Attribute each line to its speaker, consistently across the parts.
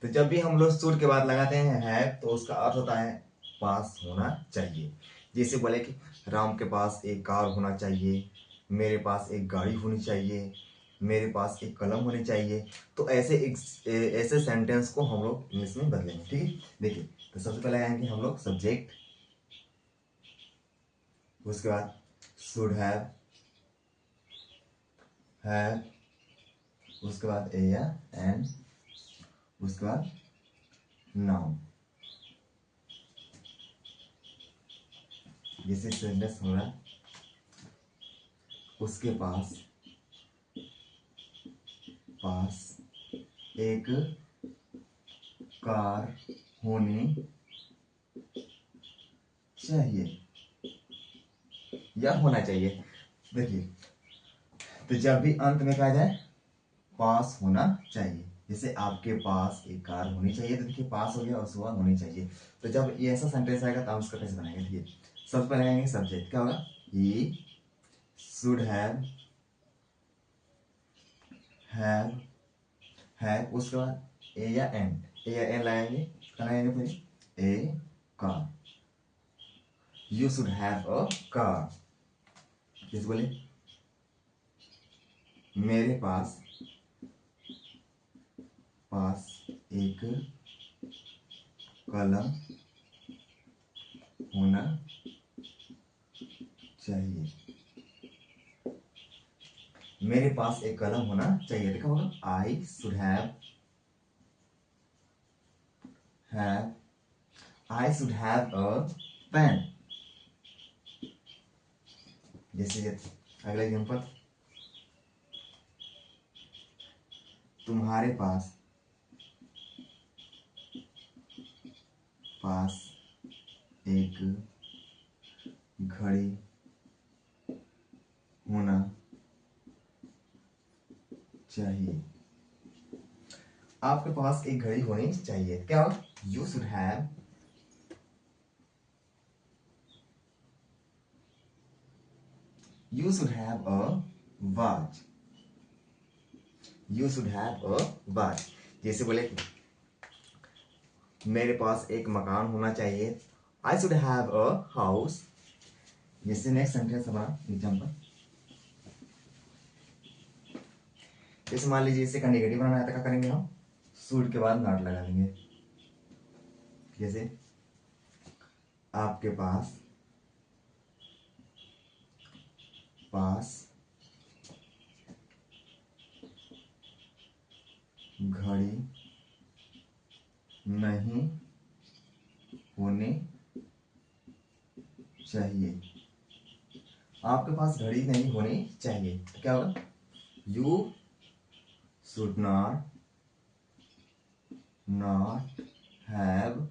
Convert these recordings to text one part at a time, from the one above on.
Speaker 1: तो जब भी हम लोग शुड के बाद लगाते हैं हैव, तो उसका अर्थ होता है पास होना चाहिए। जैसे बोले कि राम के पास एक कार होना चाहिए, मेरे पास एक गाड़ी होनी चाहिए, मेरे पास एक कलम होनी चाहिए। तो ऐसे सेंटेंस को हम लोग इंग्लिश में बदलेंगे। ठीक है, देखिए, तो सबसे पहले आएंगे हम लोग सब्जेक्ट, उसके बाद शुड हैव, उसके बाद ए या एन, उसके बाद नाउन। जैसे सेंटेंस हो रहा है, उसके पास पास एक कार होनी चाहिए या होना चाहिए। देखिए, तो जब भी अंत में कहा जाए पास होना चाहिए, जैसे आपके पास एक कार होनी चाहिए, तो देखिए पास हो गया और सुबह होनी चाहिए। तो जब ये ऐसा सेंटेंस आएगा तो हम उसका कैसे बनाएंगे? देखिए, सबसे पहले आएंगे सब्जेक्ट, क्या होगा? ही शुड हैव, उसके बाद ए या एन लगाएंगे, क्या लगाएंगे? फिर a car, you should have a car. जैसे बोले मेरे पास पास एक कलम होना चाहिए, मेरे पास एक कलम होना चाहिए। देखा होगा, I should have I should have a pen. जैसे अगला एग्जांपल, तुम्हारे पास पास एक घड़ी होना चाहिए, आपके पास एक घड़ी होनी चाहिए। क्या होगा? You should have a watch, you should have a watch. जैसे बोले मेरे पास एक मकान होना चाहिए, आई शुड हैव अ हाउस। जैसे नेक्स्ट सेंटेंस हमारा एग्जांपल, जैसे मान लीजिए इसे का नेगेटिव बनाना है तो क्या करेंगे हम? शुड के बाद नॉट लगा देंगे। जैसे आपके पास पास घड़ी नहीं होनी चाहिए, आपके पास घड़ी नहीं होनी चाहिए, तो क्या होगा? You should not have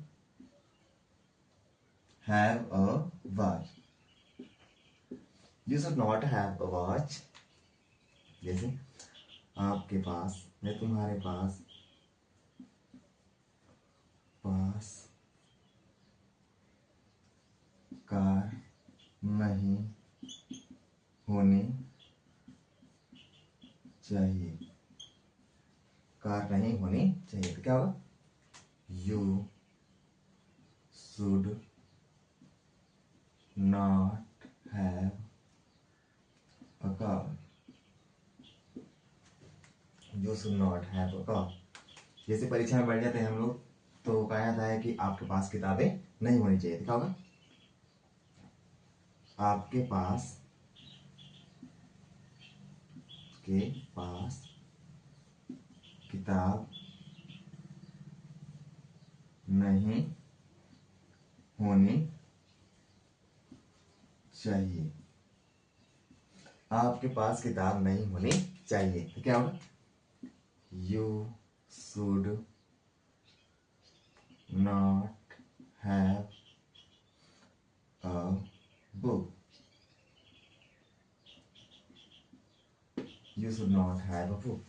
Speaker 1: a watch, you should not have a watch. जैसे आपके पास या तुम्हारे पास पास कार नहीं होनी चाहिए, कार नहीं होनी चाहिए, तो क्या होगा? You should not have a car, you should not have a car. जैसे परीक्षा में बैठ जाते हैं हम लोग, तो कहा जाता है कि आपके पास किताबें नहीं होनी चाहिए, तो क्या होगा? आपके पास किताब नहीं होनी चाहिए, आपके पास किताब नहीं होनी चाहिए, तो क्या होगा? You should not have a book, you should not have a book.